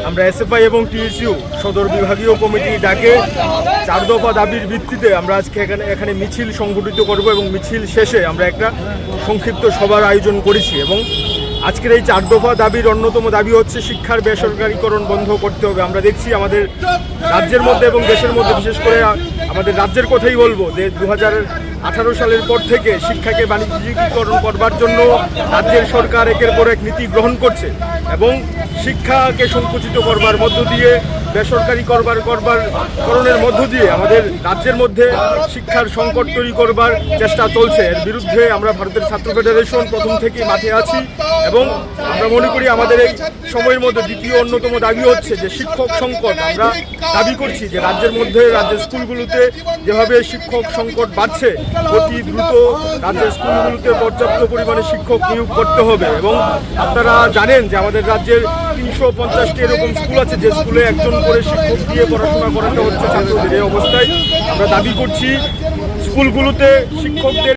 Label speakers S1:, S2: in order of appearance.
S1: আমরা এসএফআই এবং টিএসইউ সদর বিভাগীয় কমিটি ডাকে 4 দফা দাবির ভিত্তিতে আমরা আজকে এখানে মিছিল সংগঠিত করব এবং মিছিল শেষে আমরা একটা সংক্ষিপ্ত সভার আয়োজন করেছি। এবং আজকের এই 4 দফা দাবির অন্যতম দাবি হচ্ছে শিক্ষার বেসরকারীকরণ বন্ধ করতে হবে। আমরা দেখছি আমাদের রাজ্যের মধ্যে এবং দেশের মধ্যে, বিশেষ করে আমাদের রাজ্যের কথাই বলবো, যে 2018 সালের পর থেকে শিক্ষাকে বাণিজ্যিকীকরণ করবার জন্য রাজ্যের সরকার একের পর এক নীতি গ্রহণ করছে এবং শিক্ষাকে সংকুচিত করবার মধ্য দিয়ে, বেসরকারি করণের মধ্য দিয়ে আমাদের রাজ্যের মধ্যে শিক্ষার সংকট তৈরি করবার চেষ্টা চলছে। এর বিরুদ্ধে আমরা ভারতের ছাত্র ফেডারেশন প্রথম থেকেই মাঠে আছি এবং আমরা মনে করি আমাদের এই সময়ের মধ্যে দ্বিতীয় অন্যতম দাবি হচ্ছে যে শিক্ষক সংকট। আমরা দাবি করছি যে রাজ্যের স্কুলগুলোতে যেভাবে শিক্ষক সংকট বাড়ছে, অতি দ্রুত রাজ্যের স্কুলগুলোতে পর্যাপ্ত পরিমাণে শিক্ষক নিয়োগ করতে হবে। এবং আপনারা জানেন যে আমাদের রাজ্যের 350টি এরকম স্কুল আছে যে স্কুলে একজন করে শিক্ষক দিয়ে পড়াশোনা করাতে হচ্ছে ছাত্রদের। এই অবস্থায় আমরা দাবি করছি স্কুলগুলোতে শিক্ষকদের